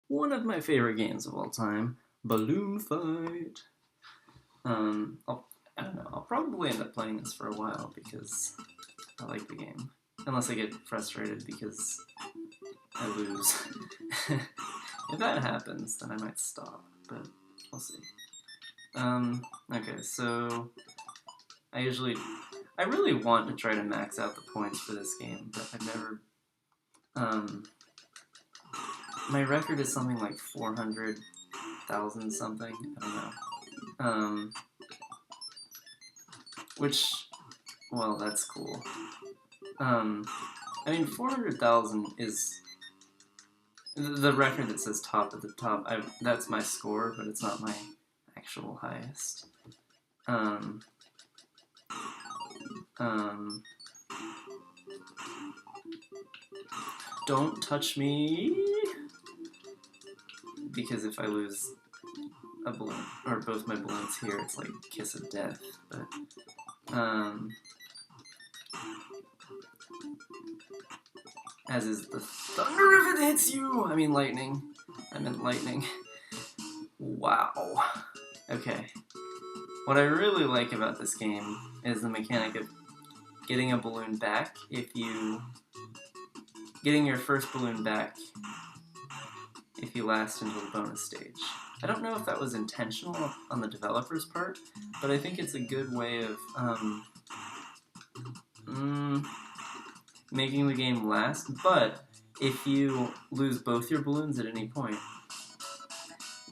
one of my favorite games of all time, Balloon Fight. I don't know, I'll probably end up playing this for a while because I like the game. Unless I get frustrated because I lose. If that happens, then I might stop, but we'll see. Okay, so I really want to try to max out the points for this game, but I've never, my record is something like 400,000 something, I don't know. Which, well, that's cool. I mean, 400,000 is the record that says top at the top. That's my score, but it's not my actual highest. Don't touch me, because if I lose a balloon, or both my balloons here, it's like kiss of death. But as is the thunder if it hits you. I mean lightning. I meant lightning. Wow. Okay. What I really like about this game is the mechanic of getting a balloon back getting your first balloon back if you last until the bonus stage. I don't know if that was intentional on the developer's part, but I think it's a good way of making the game last. But if you lose both your balloons at any point,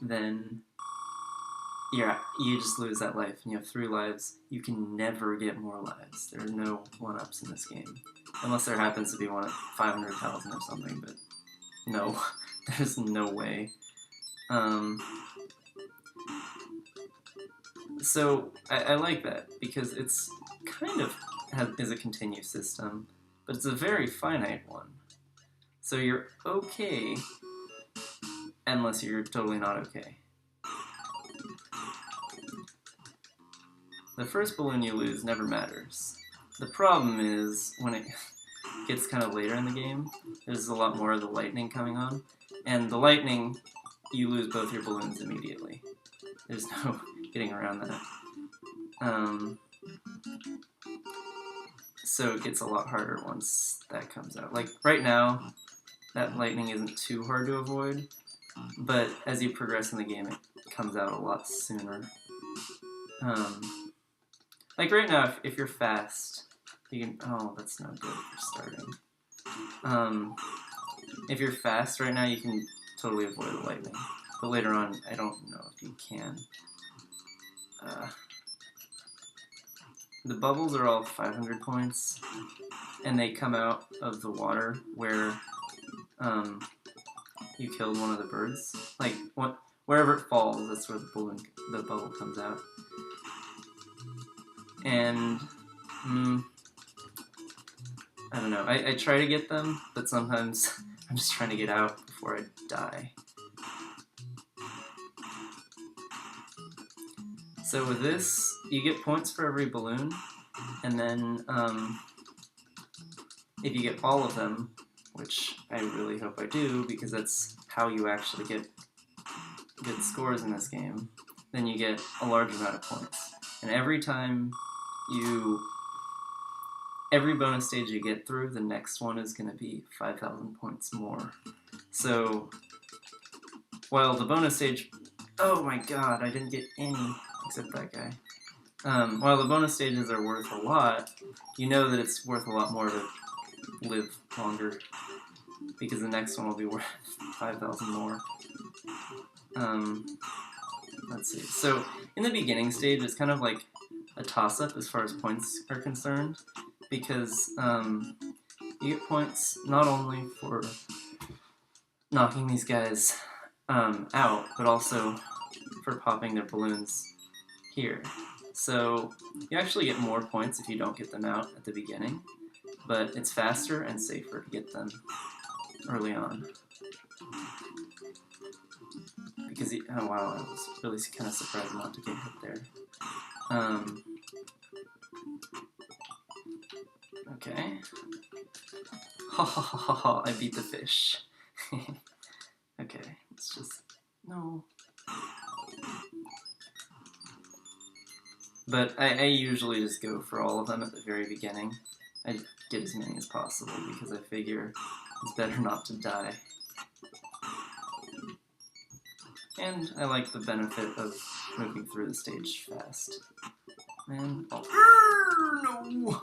then you just lose that life, and you have 3 lives. You can never get more lives. There are no 1-ups in this game. Unless there happens to be one at 500,000 or something, but no, there's no way. So I like that, because it's kind of is a continuous system, but it's a very finite one. So you're okay, unless you're totally not okay. The first balloon you lose never matters. The problem is, when it gets kind of later in the game, there's a lot more of the lightning coming on, and the lightning, you lose both your balloons immediately. There's no getting around that. So it gets a lot harder once that comes out. Like, right now, that lightning isn't too hard to avoid, but as you progress in the game, it comes out a lot sooner. Like right now, if you're fast, you can... Oh, that's not good for starting. If you're fast right now, you can totally avoid the lightning. But later on, I don't know if you can. The bubbles are all 500 points, and they come out of the water where you killed one of the birds. Like, wherever it falls, that's where the bubble comes out. And I don't know. I try to get them, but sometimes I'm just trying to get out before I die. So with this, you get points for every balloon, and then if you get all of them, which I really hope I do, because that's how you actually get good scores in this game, then you get a large amount of points. And every bonus stage you get through, the next one is going to be 5,000 points more. So, while the bonus stage... Oh my god, I didn't get any, except that guy. While the bonus stages are worth a lot, you know that it's worth a lot more to live longer, because the next one will be worth 5,000 more. Let's see. So, in the beginning stage, it's kind of like a toss-up as far as points are concerned, because you get points not only for knocking these guys out, but also for popping their balloons here. So you actually get more points if you don't get them out at the beginning, but it's faster and safer to get them early on. Because, oh wow, I was really kind of surprised not to get hit there. Okay. Ha ha ha ha ha, I beat the fish. Okay, It's just, no. But I usually just go for all of them at the very beginning. I get as many as possible because I figure it's better not to die. And I like the benefit of moving through the stage fast. And, oh, no!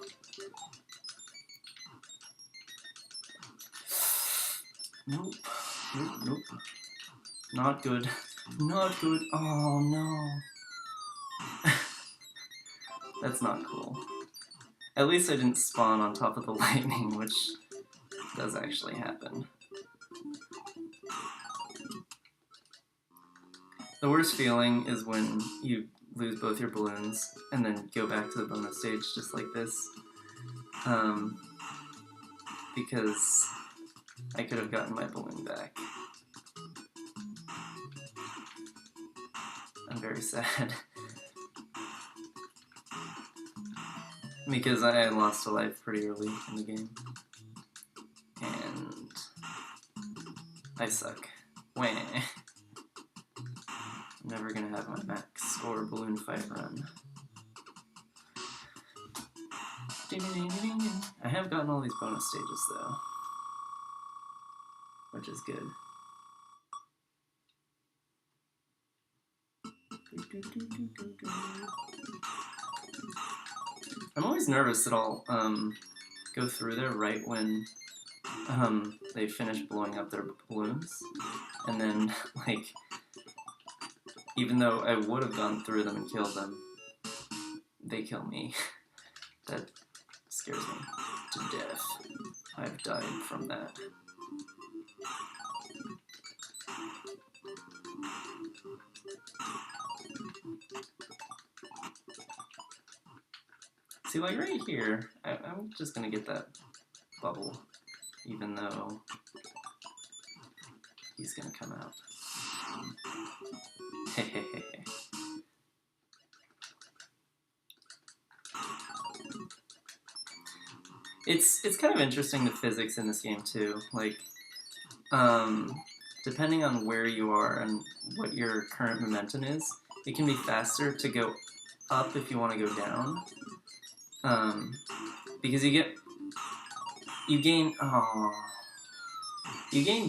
Nope. Nope, nope. Not good. Not good. Oh, no. That's not cool. At least I didn't spawn on top of the lightning, which does actually happen. The worst feeling is when you lose both your balloons and then go back to the bonus stage just like this. Because I could have gotten my balloon back. I'm very sad. Because I lost a life pretty early in the game. And I suck. Wah. I'm never gonna have my max or balloon fight run. I have gotten all these bonus stages though, which is good. I'm always nervous that I'll go through there right when they finish blowing up their balloons, and then like, even though I would have gone through them and killed them, they kill me. That scares me to death. I've died from that. See, like right here, I'm just gonna get that bubble, even though he's gonna come out. Hehehe. It's kind of interesting, the physics in this game too. Like, depending on where you are and what your current momentum is, it can be faster to go up if you want to go down. Because you gain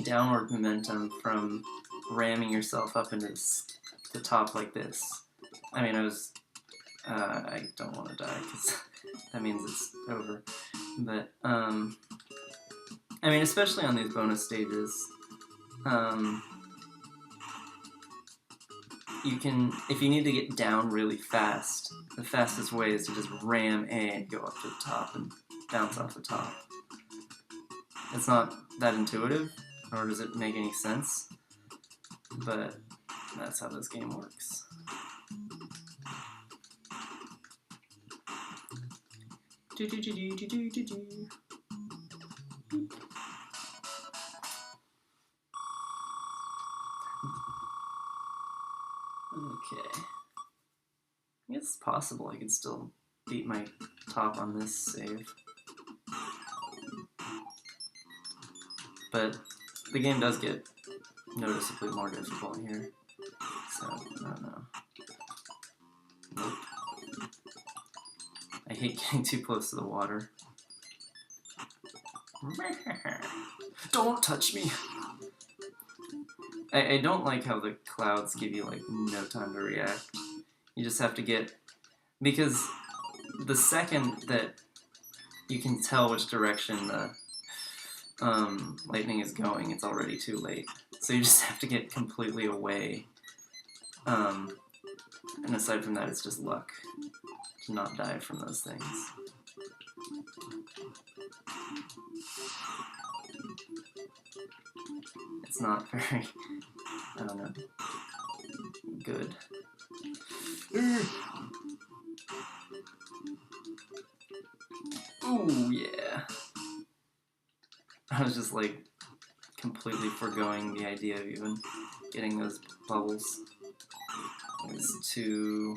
downward momentum from ramming yourself up into the top like this. I mean, I don't want to die because that means it's over. But, I mean, especially on these bonus stages, you can, if you need to get down really fast, the fastest way is to just ram A and go up to the top and bounce off the top. It's not that intuitive, nor does it make any sense, but that's how this game works. Okay. I guess it's possible I could still beat my top on this save. But the game does get noticeably more difficult here. So, I don't know. Nope. I hate getting too close to the water. Don't touch me! I don't like how the clouds give you, like, no time to react. You just have to get... Because the second that you can tell which direction the lightning is going, it's already too late. So you just have to get completely away. And aside from that, it's just luck to not die from those things. It's not very, I don't know, good. Ooh, yeah. I was just like completely foregoing the idea of even getting those bubbles. It was too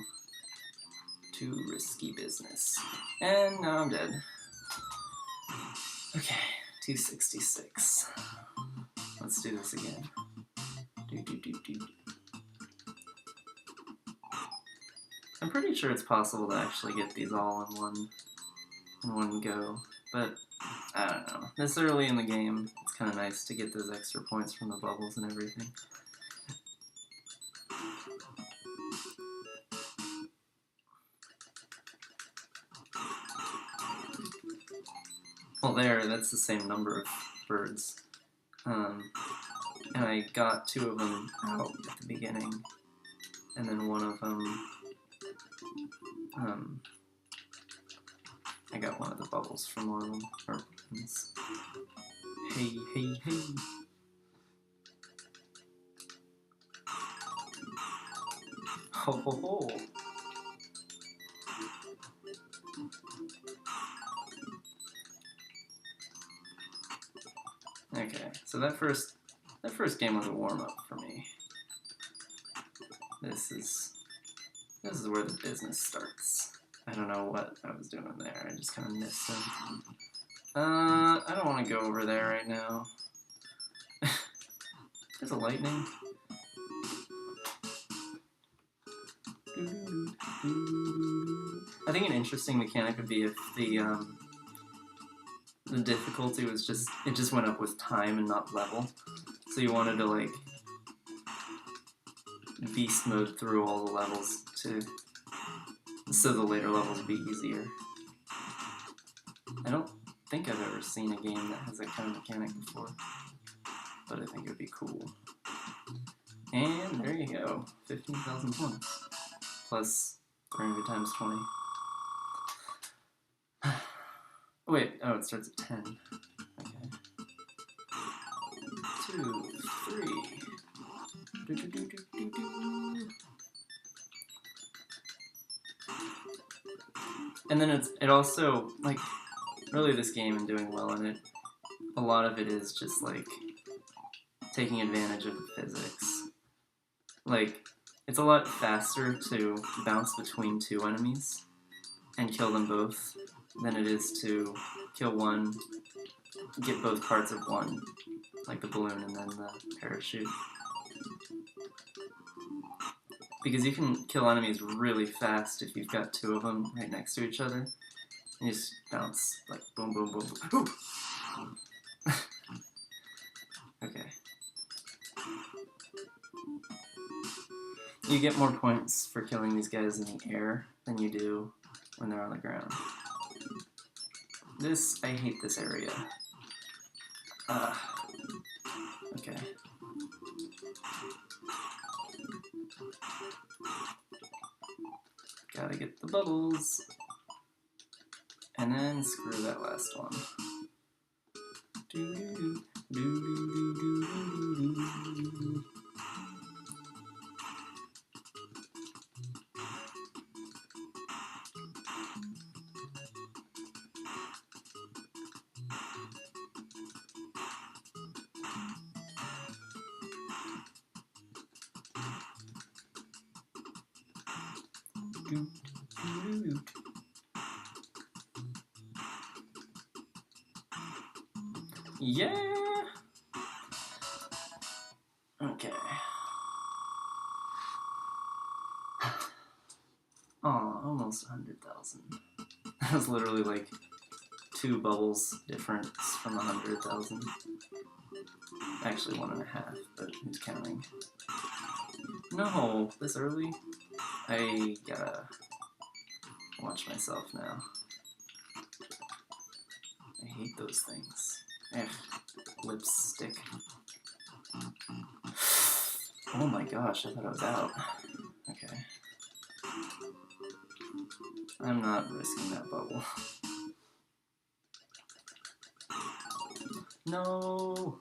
risky business. And now I'm dead. Okay, 266. Let's do this again. pretty sure it's possible to actually get these all in one go, but I don't know. This early in the game, it's kind of nice to get those extra points from the bubbles and everything. Well, that's the same number of birds. And I got 2 of them out at the beginning, and then one of them, I got one of the bubbles from one of them. Or, hey, hey, hey. Ho, ho, ho. Okay, so that first game was a warm-up for me. This is where the business starts. I don't know what I was doing there. I just kind of missed him. I don't want to go over there right now. There's a lightning. I think an interesting mechanic would be if the difficulty was just went up with time and not level. So you wanted to like beast mode through all the levels so the later levels would be easier. I don't think I've ever seen a game that has that kind of mechanic before, but I think it would be cool. And there you go, 15,000 points plus 300 times 20. Wait, oh, it starts at 10. Okay. 2, 3. Do, do, do, do, do, do. And then it also, like, really this game and doing well in it, a lot of it is just, like, taking advantage of the physics. Like, it's a lot faster to bounce between 2 enemies and kill them both than it is to kill one, get both parts of one, like the balloon and then the parachute. Because you can kill enemies really fast if you've got 2 of them right next to each other. You just bounce, like, boom, boom, boom, boom. Okay. You get more points for killing these guys in the air than you do when they're on the ground. I hate this area. Okay. Gotta get the bubbles. And then screw that last one. Yeah! Okay. Aw, almost 100,000. That was literally like 2 bubbles difference from 100,000. Actually 1.5, but who's counting? No, this early? I gotta watch myself now. I hate those things. Ugh, lipstick. Oh my gosh, I thought I was out. Okay. I'm not risking that bubble. No!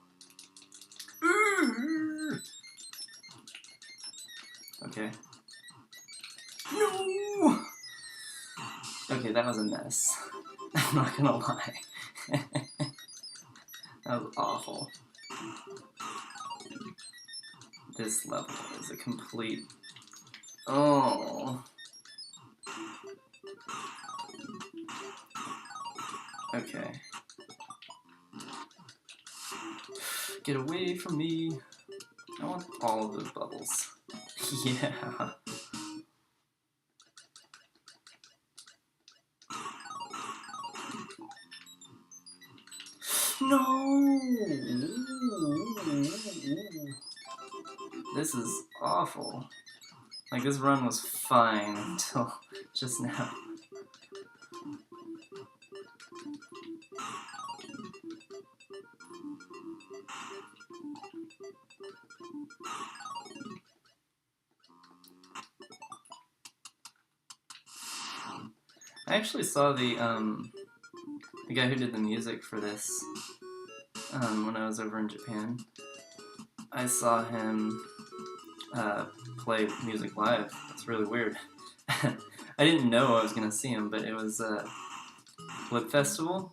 Okay. No! Okay, that was a mess. I'm not gonna lie. That was awful. This level is a complete... Oh. Okay. Get away from me. I want all of those bubbles. Yeah. No! This is awful. Like, this run was fine until just now. I actually saw the guy who did the music for this when I was over in Japan. I saw him play music live. It's really weird. I didn't know I was gonna see him, but it was a Blip Festival,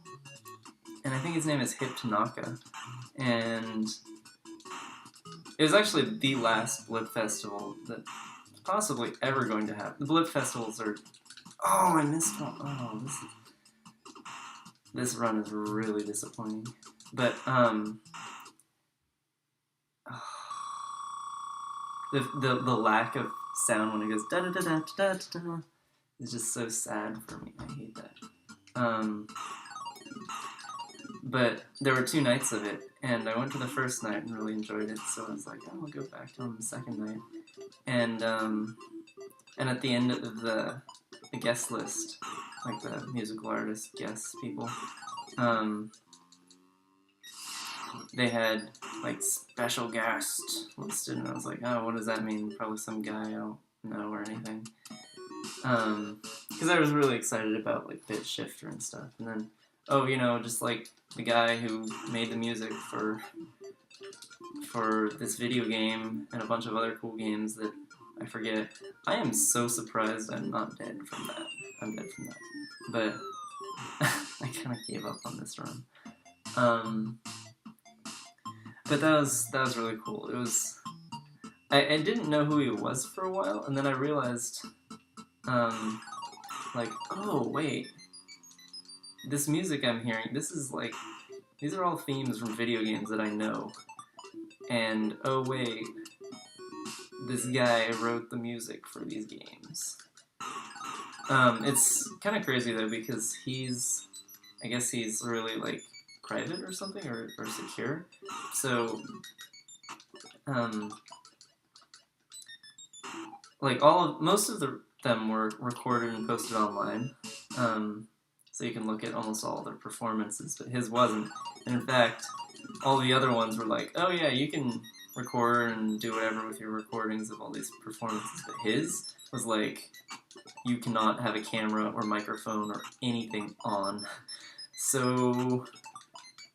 and I think his name is Hip Tanaka, and it was actually the last Blip Festival that's possibly ever going to happen. The Blip Festivals are... Oh, I missed one. Oh, this run is really disappointing. But, the lack of sound when it goes da da da da da da da is just so sad for me. I hate that. But there were 2 nights of it, and I went to the first night and really enjoyed it, so I was like, oh, I'll go back to the second night. And at the end of the guest list, like the musical artist guest people, they had like special guest listed, and I was like, oh, what does that mean? Probably some guy I don't know or anything. Because I was really excited about like Bit Shifter and stuff, and then, oh, you know, just like the guy who made the music for this video game and a bunch of other cool games that I forget. I am so surprised I'm not dead from that. I'm dead from that. But I kind of gave up on this run. But that was really cool. It was... I didn't know who he was for a while, and then I realized, like, oh, wait. This music I'm hearing, this is like... These are all themes from video games that I know. And, oh, wait. This guy wrote the music for these games. It's kind of crazy though, because I guess he's really like private or something, or secure. So, like most of them were recorded and posted online. So you can look at almost all their performances, but his wasn't. And in fact, all the other ones were like, oh yeah, you can record and do whatever with your recordings of all these performances, but his was like, you cannot have a camera or microphone or anything on. So,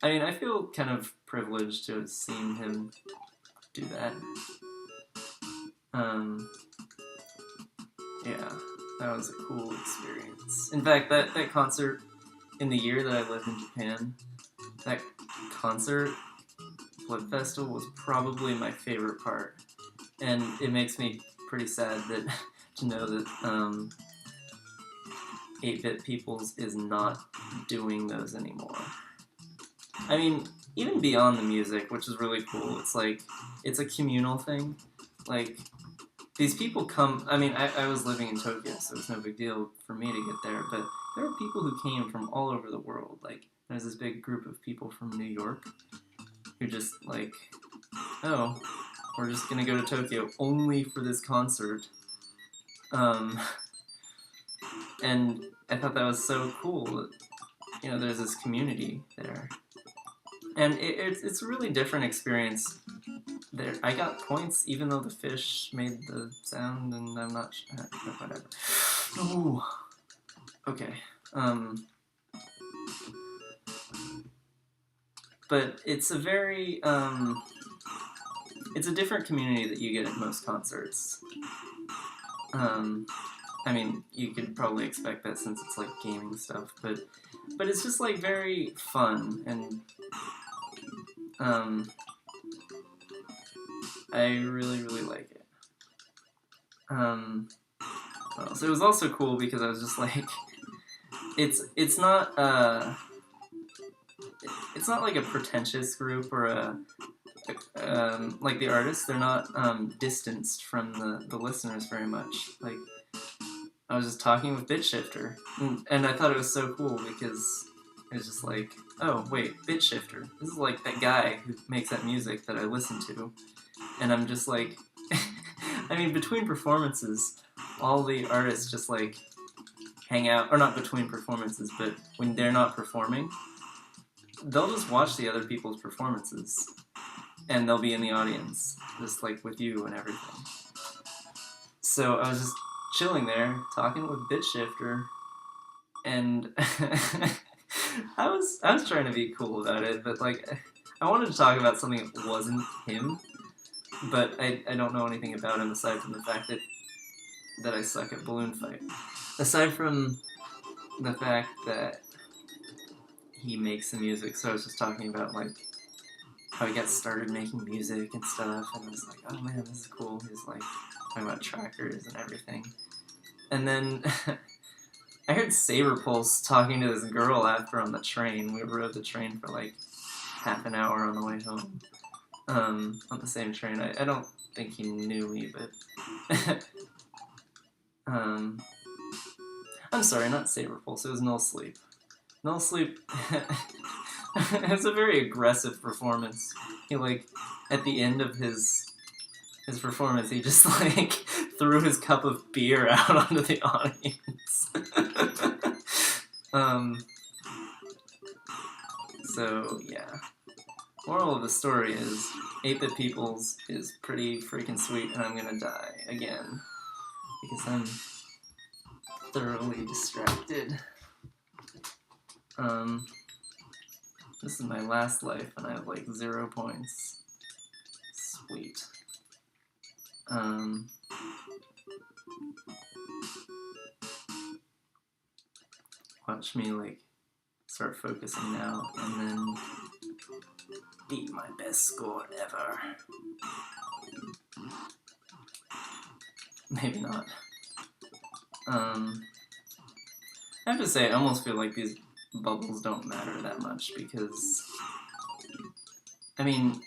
I mean, I feel kind of privileged to have seen him do that. Yeah, that was a cool experience. In fact, that concert, in the year that I lived in Japan, that concert, Flip Festival, was probably my favorite part. And it makes me pretty sad that to know that 8-Bit Peoples is not doing those anymore. I mean, even beyond the music, which is really cool, it's like, it's a communal thing. Like, these people come, I mean, I was living in Tokyo, so it's no big deal for me to get there, but there are people who came from all over the world. Like, there's this big group of people from New York who just, like, oh, we're just gonna go to Tokyo only for this concert. And I thought that was so cool that, you know, there's this community there. And it's a really different experience there. I got points even though the fish made the sound, and I'm not sure. Whatever. Ooh. Okay. But it's a very, it's a different community that you get at most concerts. I mean, you could probably expect that since it's like gaming stuff, but it's just like very fun, and I really, really like it. Well, so it was also cool because I was just like, it's not like a pretentious group or like the artists. They're not distanced from the listeners very much. Like, I was just talking with Bit Shifter, and I thought it was so cool because it was just like, oh wait, Bit Shifter. This is like that guy who makes that music that I listen to, and I'm just like, I mean, between performances, all the artists just like hang out, or not between performances, but when they're not performing, they'll just watch the other people's performances, and they'll be in the audience, just like with you and everything. So I was just chilling there, talking with Bit Shifter, and I was trying to be cool about it, but like I wanted to talk about something that wasn't him, but I don't know anything about him aside from the fact that I suck at balloon fight. Aside from the fact that he makes the music, so I was just talking about like how he got started making music and stuff, and I was like, oh man, this is cool. He's like talking about trackers and everything. And then I heard Saberpulse talking to this girl after on the train. We rode the train for like half an hour on the way home. On the same train. I don't think he knew me, but I'm sorry, not Saberpulse, it was Null Sleep. Null Sleep has a very aggressive performance. He like at the end of his performance, he just like threw his cup of beer out onto the audience. So yeah. Moral of the story is 8-Bit Peoples is pretty freaking sweet, and I'm gonna die again because I'm thoroughly distracted. This is my last life, and I have like 0 points. Sweet. Watch me like start focusing now, and then beat my best score ever. Maybe not. I have to say, I almost feel like these bubbles don't matter that much because, I mean,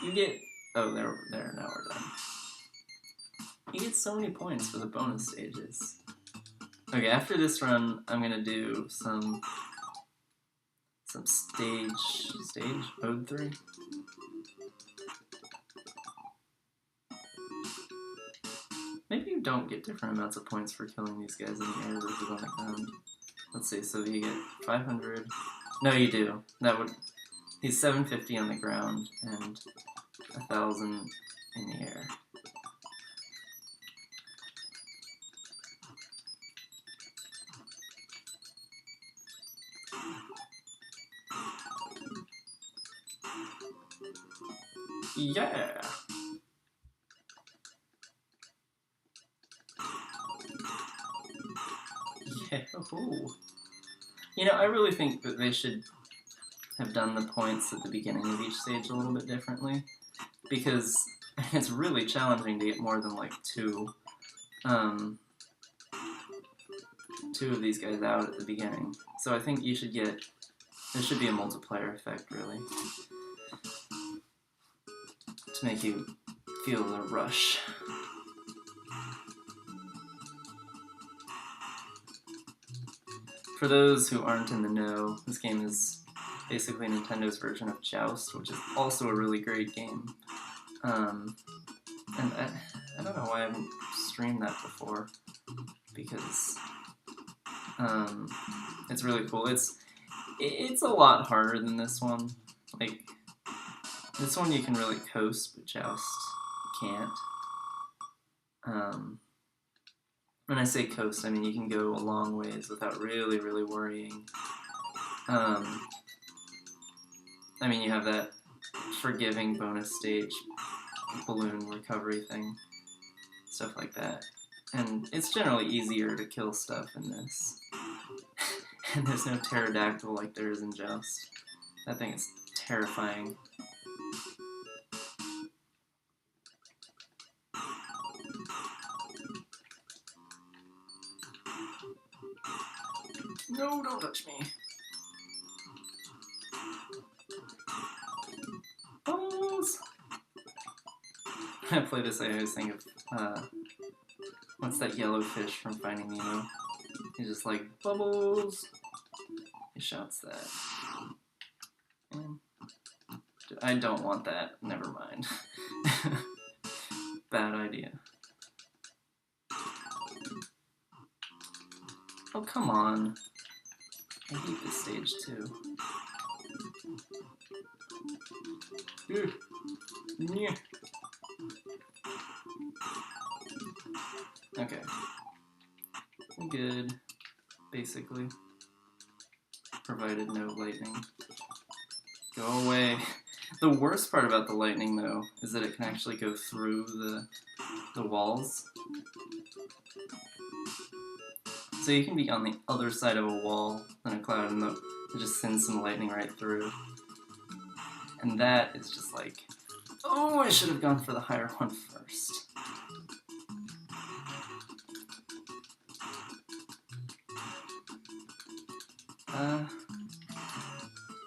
you get, oh, there, now we're done. You get so many points for the bonus stages. Okay, after this run, I'm gonna do some stage mode 3. Maybe you don't get different amounts of points for killing these guys in the air versus on the ground. Let's see, so you get 500. No, you do. That would. He's 750 on the ground and 1,000 in the air. Yeah! Yahoo! You know, I really think that they should have done the points at the beginning of each stage a little bit differently, because it's really challenging to get more than like two of these guys out at the beginning. So I think you should get, there should be a multiplier effect, really, to make you feel the rush. For those who aren't in the know, this game is basically Nintendo's version of Joust, which is also a really great game. And I don't know why I haven't streamed that before, because it's really cool. It's a lot harder than this one. Like, this one you can really coast, but Joust you can't. When I say coast, I mean you can go a long ways without really, really worrying. I mean, you have that forgiving bonus stage balloon recovery thing, stuff like that. And it's generally easier to kill stuff in this. And there's no pterodactyl like there is in Joust. That thing is terrifying. No, don't touch me. Balls! I play this, I always think of, what's that yellow fish from Finding Nemo? He's just like, bubbles! He shouts that. I don't want that. Never mind. Bad idea. Oh, come on. I hate this stage, too. Yeah. Okay. I'm good, basically. Provided no lightning. Go away. The worst part about the lightning, though, is that it can actually go through the walls. So you can be on the other side of a wall than a cloud, and it just sends some lightning right through. And that is just like, oh, I should have gone for the higher one first.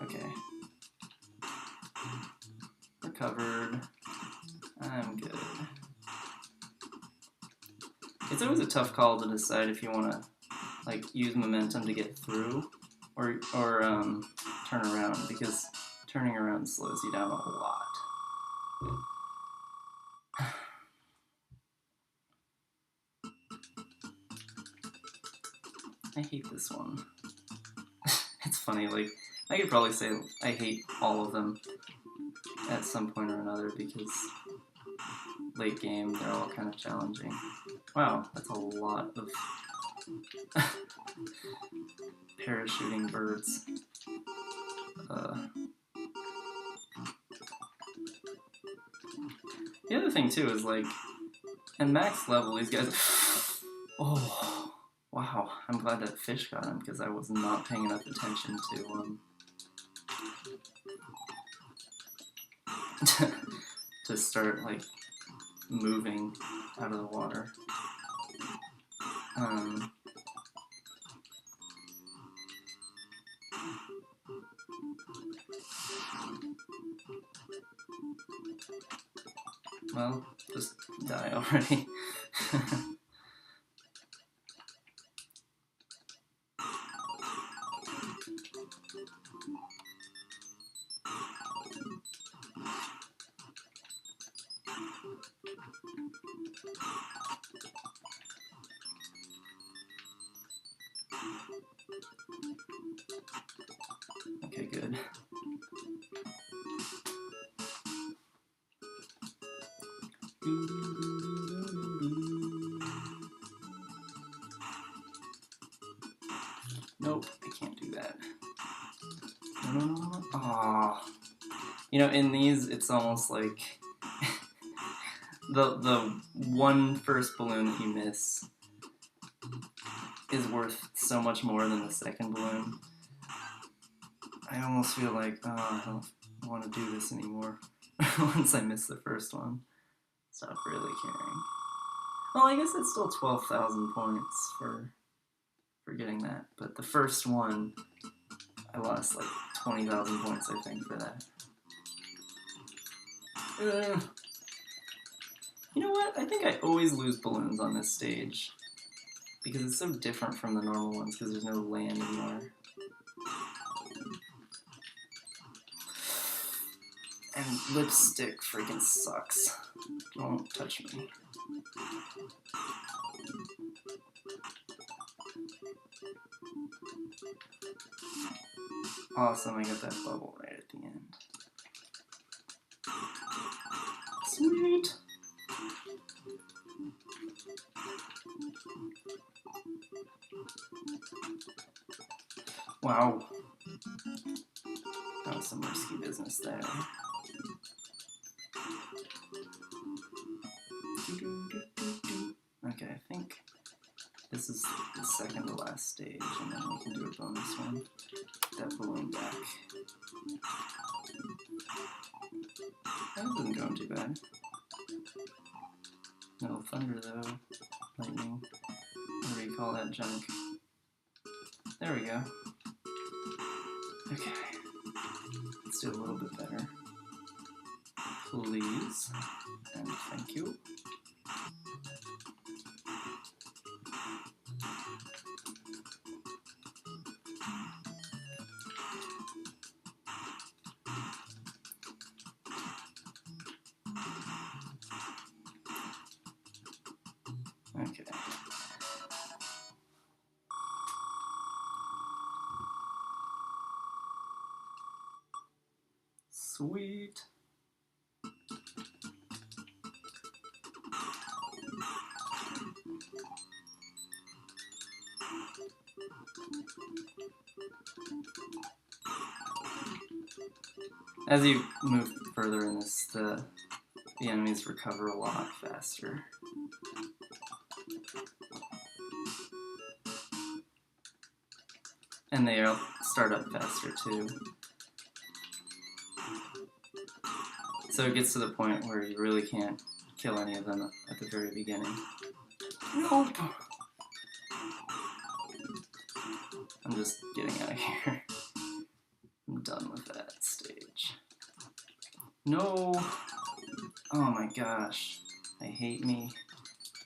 Okay. Recovered. I'm good. It's always a tough call to decide if you want to, like, use momentum to get through or turn around, because turning around slows you down a lot. I hate this one. It's funny, like, I could probably say I hate all of them at some point or another, because late game, they're all kind of challenging. Wow, that's a lot of parachuting birds. The other thing, too, is, like, at max level, these guys... Oh, wow, I'm glad that fish got him, because I was not paying enough attention to, to start, like, moving out of the water. Well, just die already. Okay, good. Nope, I can't do that. No. Aww. You know, in these, it's almost like the one first balloon that you miss is worth so much more than the second balloon. I almost feel like, oh, I don't want to do this anymore. Once I miss the first one, stop really caring. Well, I guess it's still 12,000 points for getting that, but the first one, I lost like 20,000 points, I think, for that. You know what? I think I always lose balloons on this stage, because it's so different from the normal ones, because there's no land anymore. And lipstick freaking sucks. Don't touch me. Awesome, I got that bubble right at the end. Sweet! Wow. That was some risky business there. Okay, I think this is the second to last stage, and then we can do a bonus one. That balloon back. That isn't going too bad. No thunder though. Lightning. What do you call that junk? There we go. Okay. Let's do a little bit better. Please. And thank you. Okay. Sweet. As you move further in this, the enemies recover a lot faster. And they start up faster too. So it gets to the point where you really can't kill any of them at the very beginning. Nope! I'm just getting out of here. I'm done with that stage. No! Oh my gosh. I hate me.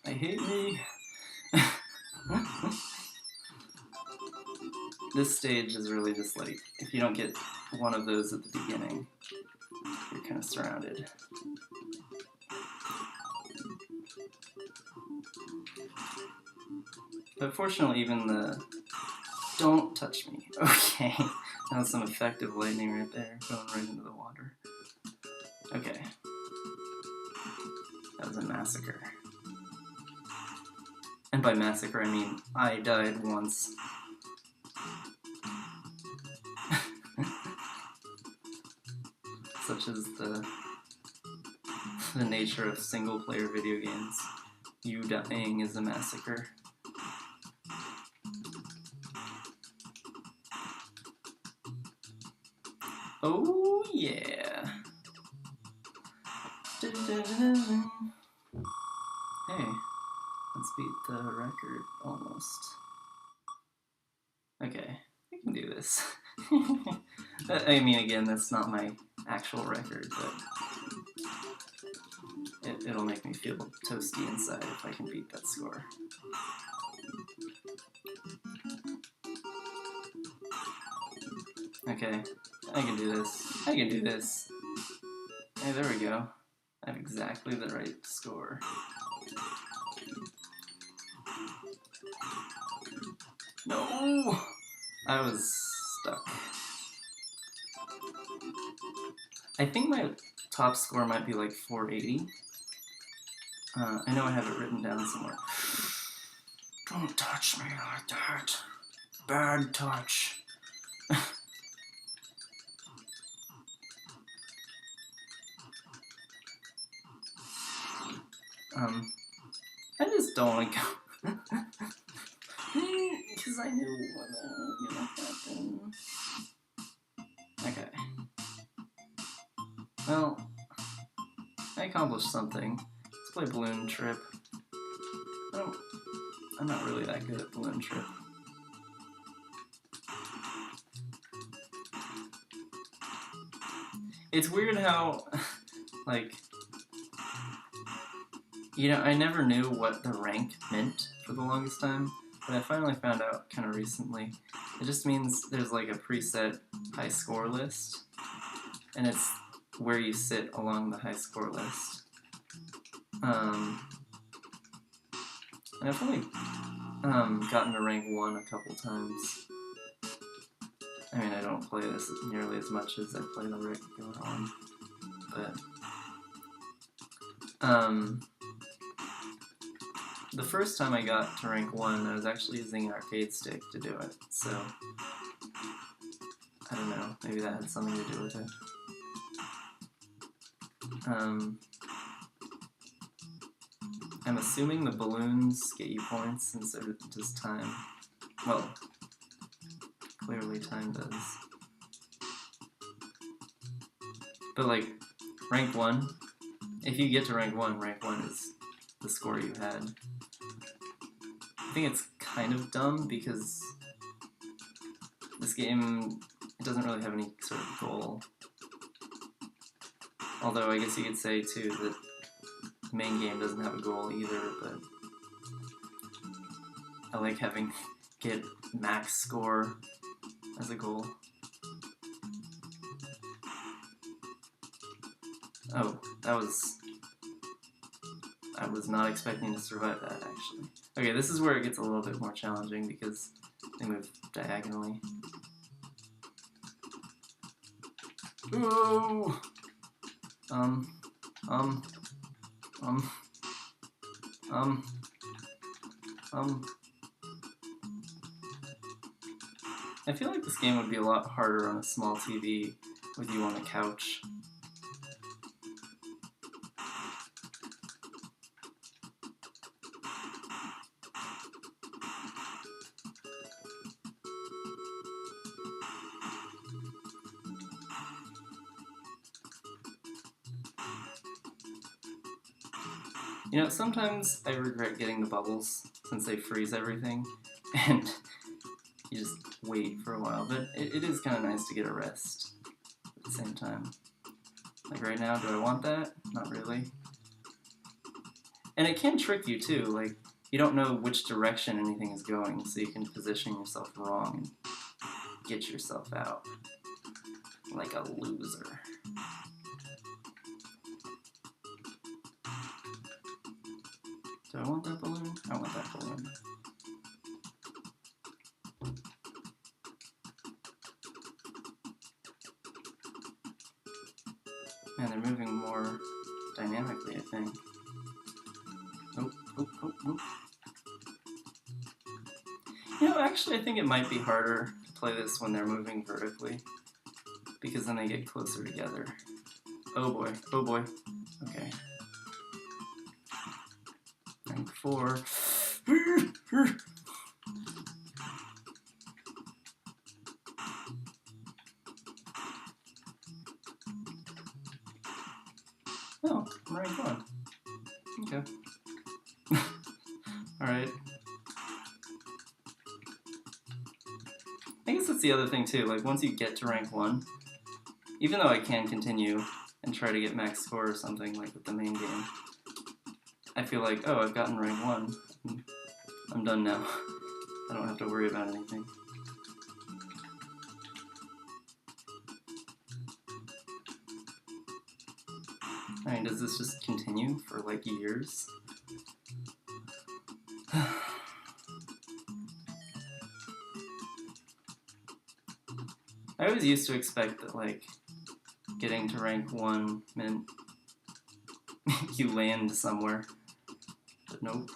I hate me! This stage is really just like, if you don't get one of those at the beginning, you're kind of surrounded. But fortunately, even the... Don't touch me. Okay. That was some effective lightning right there, going right into the water. Okay. That was a massacre. And by massacre, I mean I died once. Such is the nature of single-player video games. You dying is a massacre. Oh yeah! Hey, let's beat the record almost. Okay, I can do this. I mean, again, that's not my actual record, but it'll make me feel toasty inside if I can beat that score. Okay, I can do this. I can do this. Hey, there we go. I have exactly the right score. No! I was stuck. I think my top score might be like 480. I know I have it written down somewhere. Don't touch me like that. Bad touch. I just don't want to go. Because I knew what was gonna happen. Okay. Well, I accomplished something. Let's play Balloon Trip. I'm not really that good at Balloon Trip. It's weird how, like, you know, I never knew what the rank meant for the longest time, but I finally found out kind of recently. It just means there's like a preset high score list, and it's where you sit along the high score list. And I've only gotten to rank 1 a couple times. I mean, I don't play this nearly as much as I play the regular one, but the first time I got to rank 1, I was actually using an arcade stick to do it, so I don't know, maybe that had something to do with it. I'm assuming the balloons get you points instead of just time. Well, clearly time does. But like, rank 1, if you get to rank 1 is the score you had. I think it's kind of dumb because this game, it doesn't really have any sort of goal. Although I guess you could say too that the main game doesn't have a goal either, but I like having get max score as a goal. Oh, that was... I was not expecting to survive that, actually. Okay, this is where it gets a little bit more challenging because they move diagonally. Ooh! Um. I feel like this game would be a lot harder on a small TV with you on a couch. You know, sometimes I regret getting the bubbles since they freeze everything, and you just wait for a while, but it is kind of nice to get a rest at the same time. Like right now, do I want that? Not really. And it can trick you too, like you don't know which direction anything is going, so you can position yourself wrong and get yourself out like a loser. Do I want that balloon? I want that balloon. Man, they're moving more dynamically, I think. Oh, oh, oh, oh. You know, actually, I think it might be harder to play this when they're moving vertically, because then they get closer together. Oh boy, oh boy. Okay. Rank 4. Oh, I'm rank 1. Okay. Alright. I guess that's the other thing too, like once you get to rank 1, even though I can continue and try to get max score or something like with the main game, I feel like, oh, I've gotten rank 1. I'm done now. I don't have to worry about anything. I mean, does this just continue for like years? I always used to expect that like getting to rank 1 meant you land somewhere, but nope.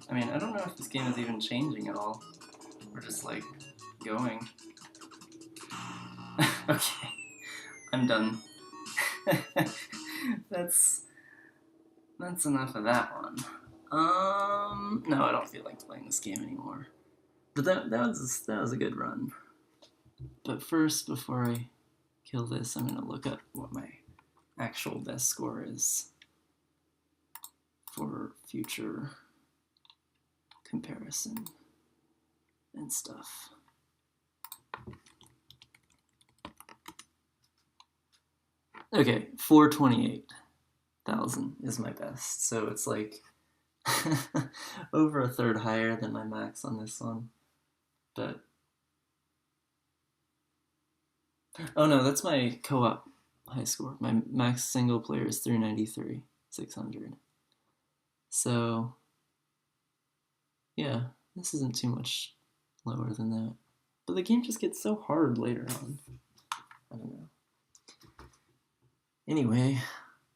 I mean, I don't know if this game is even changing at all. We're just like going. Okay, I'm done. That's enough of that one. No, I don't feel like playing this game anymore. But that was a good run. But first, before I kill this, I'm gonna look up what my actual best score is for future comparison and stuff. Okay, 428,000 is my best, so it's like over a third higher than my max on this one. But oh no, that's my co-op high score. My max single player is 393, 600. So yeah, this isn't too much lower than that. But the game just gets so hard later on. I don't know. Anyway,